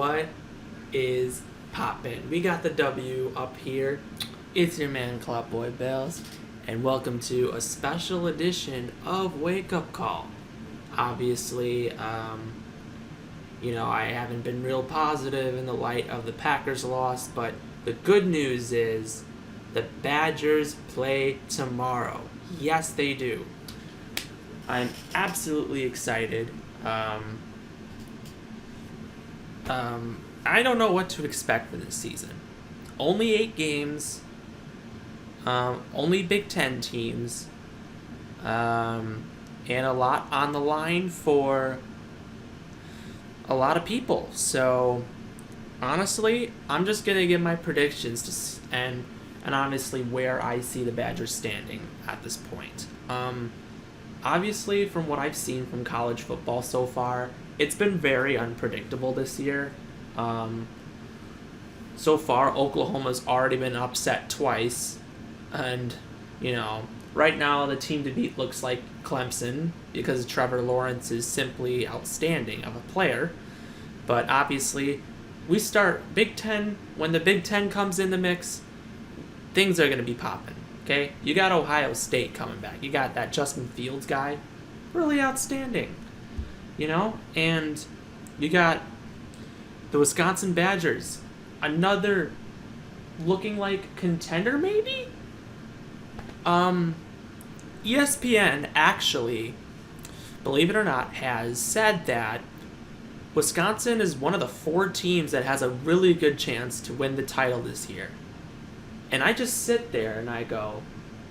What is poppin'? We got the W up here. It's your man, Club Boy Bells, and welcome to a special edition of Wake Up Call. Obviously, I haven't been real positive in the light of the Packers loss, but the good news is the Badgers play tomorrow. Yes, they do. I'm absolutely excited. I don't know what to expect for this season. Only 8 games. Only Big Ten teams. And a lot on the line for a lot of people. So, honestly, I'm just going to give my predictions and honestly where I see the Badgers standing at this point. Obviously, from what I've seen from college football so far, it's been very unpredictable this year. So far, Oklahoma's already been upset twice. And, right now the team to beat looks like Clemson because Trevor Lawrence is simply outstanding of a player. But obviously, we start Big Ten. When the Big Ten comes in the mix, things are going to be popping. Okay? You got Ohio State coming back. You got that Justin Fields guy. Really outstanding. And you got the Wisconsin Badgers. Another looking like contender, maybe? ESPN actually, believe it or not, has said that Wisconsin is one of the 4 teams that has a really good chance to win the title this year. And I just sit there and I go,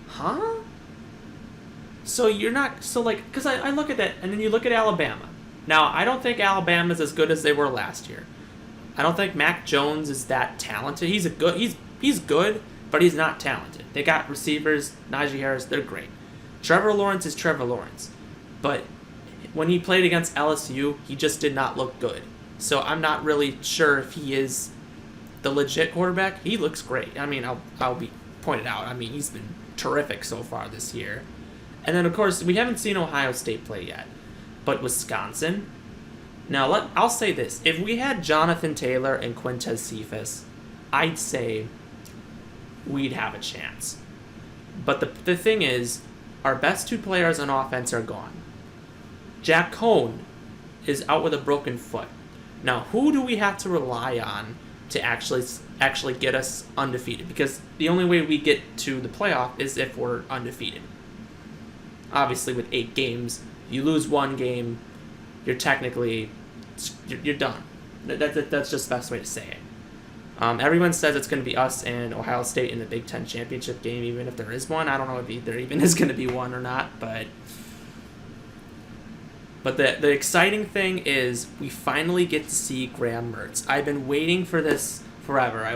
huh? So you're not, because I look at that, and then you look at Alabama. Now, I don't think Alabama's as good as they were last year. I don't think Mac Jones is that talented. He's good, but he's not talented. They got receivers, Najee Harris, they're great. Trevor Lawrence is Trevor Lawrence. But when he played against LSU, he just did not look good. So I'm not really sure if he is the legit quarterback. He looks great. I mean, I'll be pointed out. I mean, he's been terrific so far this year. And then, of course, we haven't seen Ohio State play yet. But Wisconsin? Now, I'll say this. If we had Jonathan Taylor and Quintez Cephas, I'd say we'd have a chance. But the thing is, our best 2 players on offense are gone. Jack Cohn is out with a broken foot. Now, who do we have to rely on to actually get us undefeated? Because the only way we get to the playoff is if we're undefeated. Obviously, with 8 games, you lose 1 game, you're technically you're done. That's just the best way to say it. Everyone says it's going to be us and Ohio State in the Big Ten championship game, even if there is one. I don't know if there even is going to be one or not, but the exciting thing is we finally get to see Graham Mertz. I've been waiting for this forever. I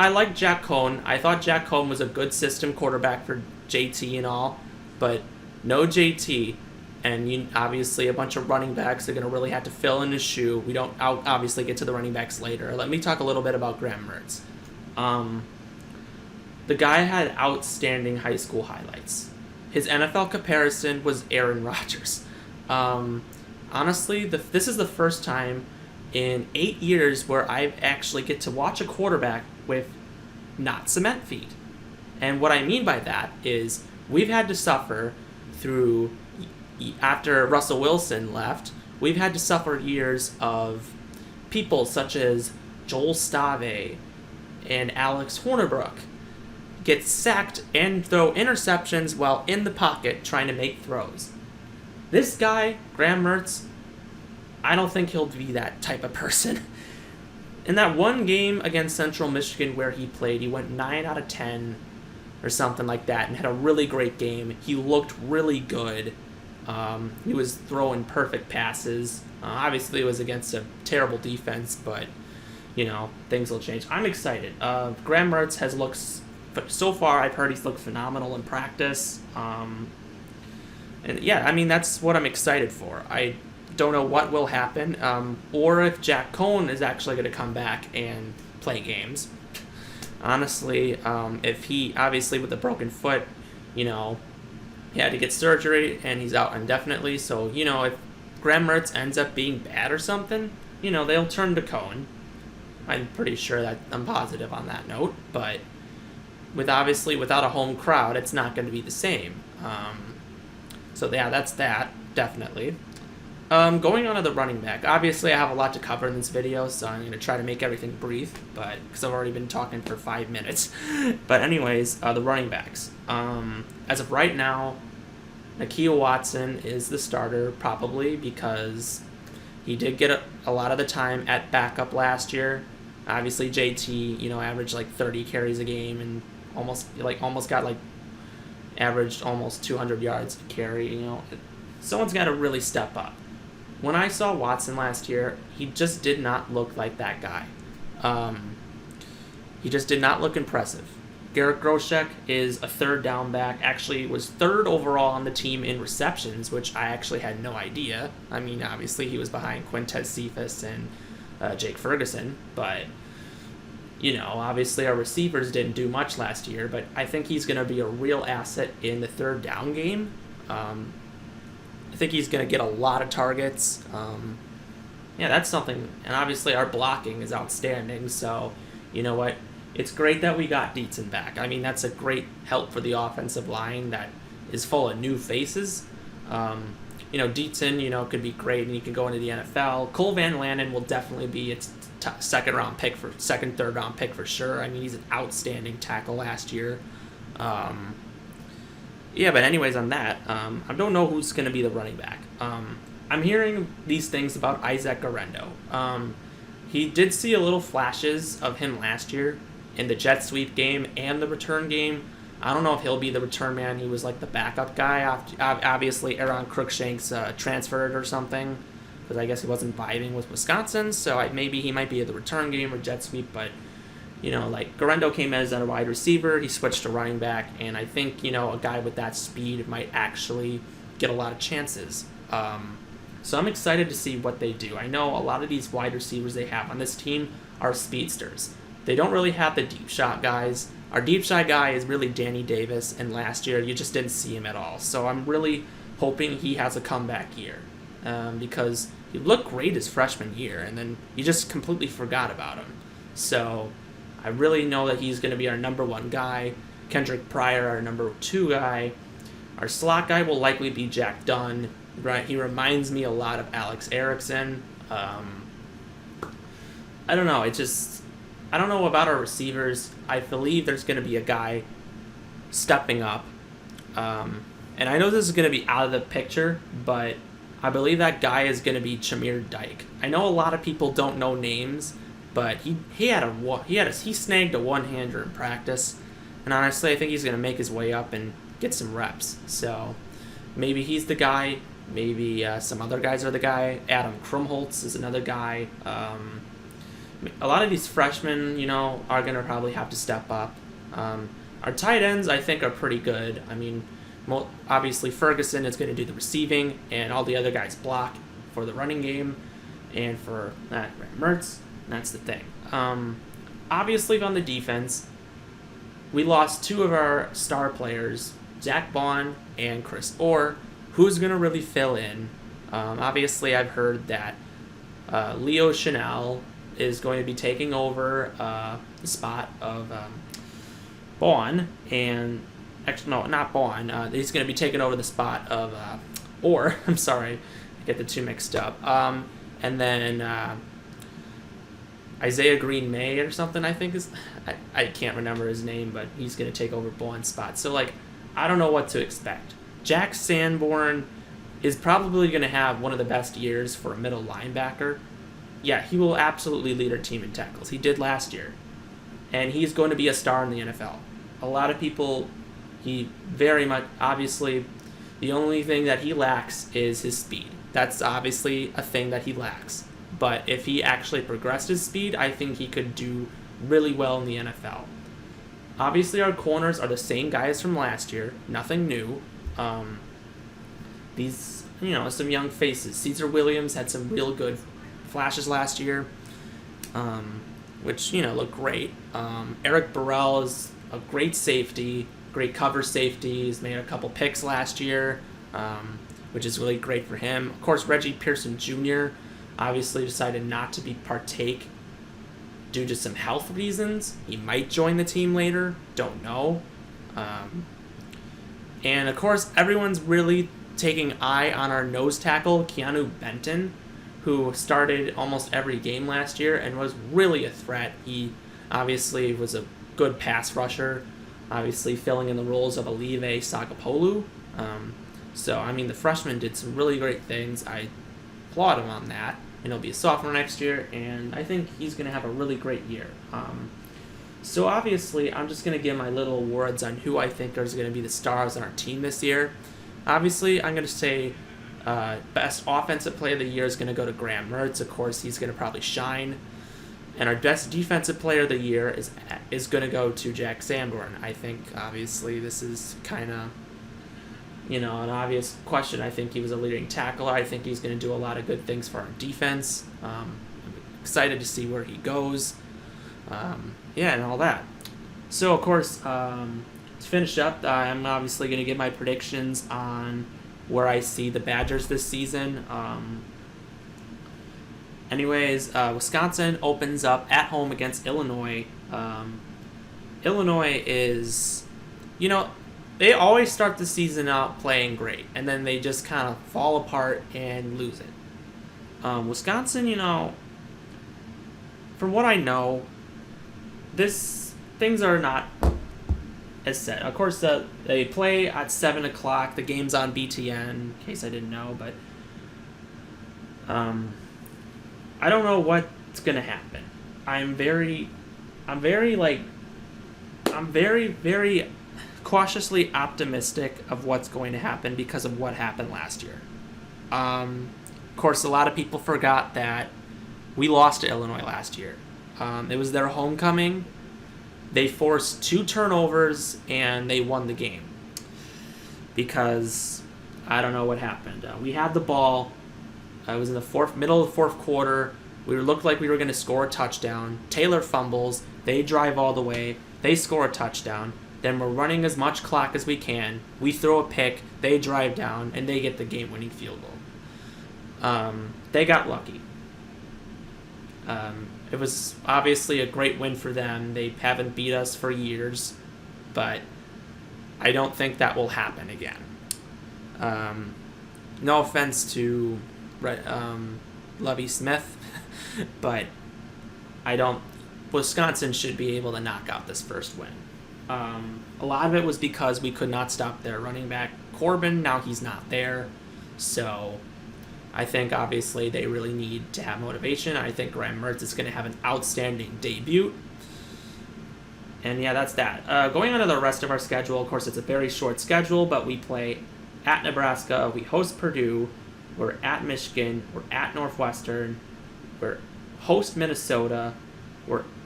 like Jack Cohn. I thought Jack Cohn was a good system quarterback for JT and all, but no JT. And obviously a bunch of running backs are going to really have to fill in his shoe. I'll obviously get to the running backs later. Let me talk a little bit about Graham Mertz. The guy had outstanding high school highlights. His NFL comparison was Aaron Rodgers. Honestly, this is the first time in 8 years where I actually get to watch a quarterback with not cement feet. And what I mean by that is we've had to suffer through... After Russell Wilson left, we've had to suffer years of people such as Joel Stave and Alex Hornibrook get sacked and throw interceptions while in the pocket trying to make throws. This guy, Graham Mertz, I don't think he'll be that type of person. In that one game against Central Michigan where he played, he went 9 out of 10 or something like that and had a really great game. He looked really good. He was throwing perfect passes. Obviously, it was against a terrible defense, but, things will change. I'm excited. Graham Mertz has looked, so far, I've heard he's looked phenomenal in practice. And yeah, I mean, that's what I'm excited for. I don't know what will happen, or if Jack Cohn is actually going to come back and play games. Honestly, if he, obviously with a broken foot, he had to get surgery, and he's out indefinitely. So, if Graham Mertz ends up being bad or something, they'll turn to Cohen. I'm pretty sure that I'm positive on that note, but without a home crowd, it's not going to be the same. So yeah, that's that definitely. Going on to the running back. Obviously, I have a lot to cover in this video, so I'm going to try to make everything brief, but because I've already been talking for 5 minutes. But anyways, the running backs. As of right now, Nakia Watson is the starter, probably because he did get a lot of the time at backup last year. Obviously, JT, averaged like 30 carries a game and averaged almost 200 yards a carry. Someone's got to really step up. When I saw Watson last year, he just did not look like that guy. He just did not look impressive. Garrett Groshek is a third down back, actually was third overall on the team in receptions, which I actually had no idea. I mean, obviously he was behind Quintez Cephas and Jake Ferguson, but, obviously our receivers didn't do much last year, but I think he's going to be a real asset in the third down game. I think he's going to get a lot of targets. That's something. And obviously our blocking is outstanding. So, you know what? It's great that we got Dietzen back. I mean, that's a great help for the offensive line that is full of new faces. Dietzen, could be great and he could go into the NFL. Cole Van Lanen will definitely be its third round pick for sure. I mean, he's an outstanding tackle last year. But anyways, on that, I don't know who's going to be the running back. I'm hearing these things about Isaac Guerendo. He did see a little flashes of him last year in the jet sweep game and the return game. I don't know if he'll be the return man. He was like the backup guy. Obviously, Aaron Cruikshanks transferred or something because I guess he wasn't vibing with Wisconsin. So maybe he might be at the return game or jet sweep, but Guerendo came in as a wide receiver. He switched to running back, and I think, a guy with that speed might actually get a lot of chances. So I'm excited to see what they do. I know a lot of these wide receivers they have on this team are speedsters. They don't really have the deep shot guys. Our deep shot guy is really Danny Davis, and last year you just didn't see him at all. So I'm really hoping he has a comeback year because he looked great his freshman year, and then you just completely forgot about him. So I really know that he's going to be our number one guy. Kendrick Pryor, our number two guy. Our slot guy will likely be Jack Dunn. Right, he reminds me a lot of Alex Erickson. I don't know. I don't know about our receivers. I believe there's going to be a guy stepping up. And I know this is going to be out of the picture, but I believe that guy is going to be Chamir Dyke. I know a lot of people don't know names, but he snagged a one-hander in practice, and honestly, I think he's going to make his way up and get some reps. So maybe he's the guy. Maybe some other guys are the guy. Adam Krumholtz is another guy. A lot of these freshmen, are going to probably have to step up. Our tight ends, I think, are pretty good. I mean, obviously Ferguson is going to do the receiving, and all the other guys block for the running game, and for Mertz. That's the thing. Obviously, on the defense, we lost two of our star players, Zach Bond and Chris Orr. Who's going to really fill in? Obviously, I've heard that Leo Chanel is going to be taking over the spot of Bond. And actually, no, not Bond. He's going to be taking over the spot of Orr. I'm sorry. I get the two mixed up. And then Isaiah Green May or something, I think is. I can't remember his name, but he's going to take over Bond's spot. So, I don't know what to expect. Jack Sanborn is probably going to have one of the best years for a middle linebacker. Yeah, he will absolutely lead our team in tackles. He did last year. And he's going to be a star in the NFL. A lot of people, obviously, the only thing that he lacks is his speed. That's obviously a thing that he lacks. But if he actually progressed his speed, I think he could do really well in the NFL. Obviously, our corners are the same guys from last year. Nothing new. These, some young faces. Caesar Williams had some real good flashes last year, which, look great. Eric Burrell is a great safety, great cover safety. He's made a couple picks last year, which is really great for him. Of course, Reggie Pearson Jr., obviously decided not to partake due to some health reasons. He might join the team later, don't know. And of course, everyone's really taking eye on our nose tackle, Keanu Benton, who started almost every game last year and was really a threat. He obviously was a good pass rusher, obviously filling in the roles of Olive Sagapolu. The freshman did some really great things. I applaud him on that. And he'll be a sophomore next year, and I think he's going to have a really great year. So obviously, I'm just going to give my little words on who I think is going to be the stars on our team this year. Obviously, I'm going to say best offensive player of the year is going to go to Graham Mertz. Of course, he's going to probably shine. And our best defensive player of the year is going to go to Jack Sanborn. I think, obviously, this is kind of, an obvious question. I think he was a leading tackler. I think he's going to do a lot of good things for our defense. I'm excited to see where he goes. And all that. So, of course, to finish up, I'm obviously going to give my predictions on where I see the Badgers this season. Wisconsin opens up at home against Illinois. Illinois is, they always start the season out playing great, and then they just kind of fall apart and lose it. Wisconsin, from what I know, things are not as set. Of course, they play at 7 o'clock. The game's on BTN, in case I didn't know, but I don't know what's gonna happen. I'm very cautiously optimistic of what's going to happen because of what happened last year. Of course, a lot of people forgot that we lost to Illinois last year. It was their homecoming. They forced 2 turnovers and they won the game because I don't know what happened. We had the ball. It was in the middle of the fourth quarter. We looked like we were going to score a touchdown. Taylor fumbles. They drive all the way. They score a touchdown. Then we're running as much clock as we can. We throw a pick. They drive down, and they get the game-winning field goal. They got lucky. It was obviously a great win for them. They haven't beat us for years, but I don't think that will happen again. No offense to Lovie Smith, but Wisconsin should be able to knock out this first win. A lot of it was because we could not stop their running back, Corbin. Now he's not there, so I think obviously they really need to have motivation. I think Graham Mertz is going to have an outstanding debut. And yeah, that's that. Going on to the rest of our schedule, of course, it's a very short schedule, but we play at Nebraska, we host Purdue, we're at Michigan, we're at Northwestern, we're host Minnesota,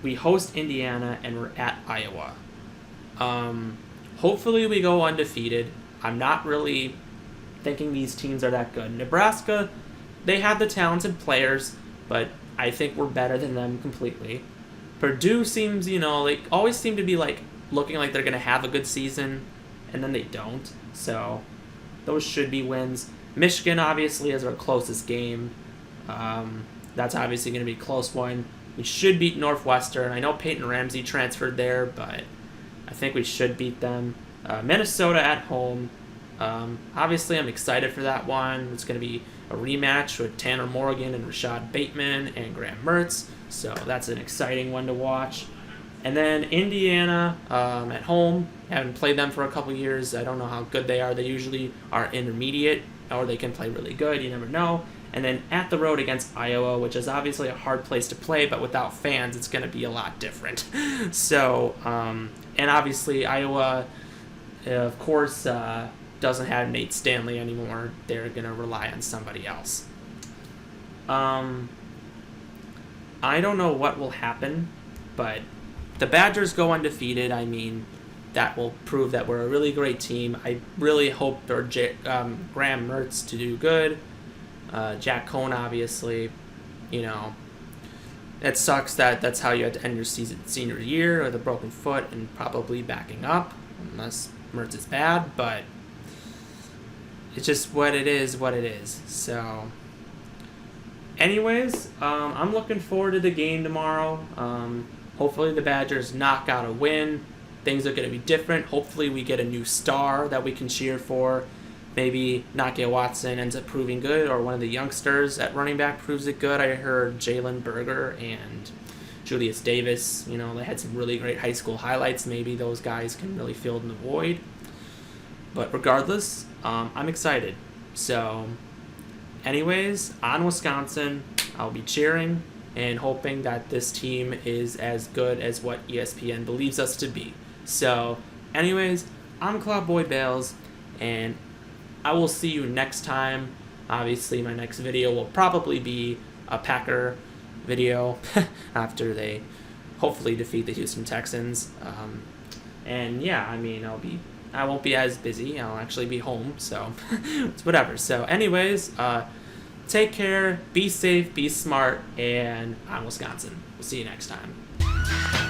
we host Indiana, and we're at Iowa. Hopefully we go undefeated. I'm not really thinking these teams are that good. Nebraska, they have the talented players, but I think we're better than them completely. Purdue seems, always seem to be looking like they're going to have a good season, and then they don't. So those should be wins. Michigan, obviously, is our closest game. That's obviously going to be a close one. We should beat Northwestern. I know Peyton Ramsey transferred there, but I think we should beat them. Minnesota at home. Obviously, I'm excited for that one. It's going to be a rematch with Tanner Morgan and Rashad Bateman and Graham Mertz. So that's an exciting one to watch. And then Indiana at home. Haven't played them for a couple years. I don't know how good they are. They usually are intermediate, or they can play really good. You never know. And then at the road against Iowa, which is obviously a hard place to play, but without fans, it's going to be a lot different. So, and obviously Iowa, of course, doesn't have Nate Stanley anymore. They're going to rely on somebody else. I don't know what will happen, but the Badgers go undefeated. I mean, that will prove that we're a really great team. I really hope for Graham Mertz to do good. Jack Cohn, obviously, it sucks that that's how you had to end your senior year with a broken foot and probably backing up, unless Mertz is bad, but it's just what it is. So, anyways, I'm looking forward to the game tomorrow. Hopefully the Badgers knock out a win. Things are going to be different. Hopefully we get a new star that we can cheer for. Maybe Nakia Watson ends up proving good, or one of the youngsters at running back proves it good. I heard Jalen Berger and Julius Davis, they had some really great high school highlights. Maybe those guys can really fill in the void. But regardless, I'm excited. So, anyways, on Wisconsin, I'll be cheering and hoping that this team is as good as what ESPN believes us to be. So, anyways, I'm Cloud Boy Bales, and I will see you next time. Obviously, my next video will probably be a Packer video after they hopefully defeat the Houston Texans. And yeah, I won't be as busy. I'll actually be home, so it's whatever. So anyways, take care, be safe, be smart, and on Wisconsin. We'll see you next time.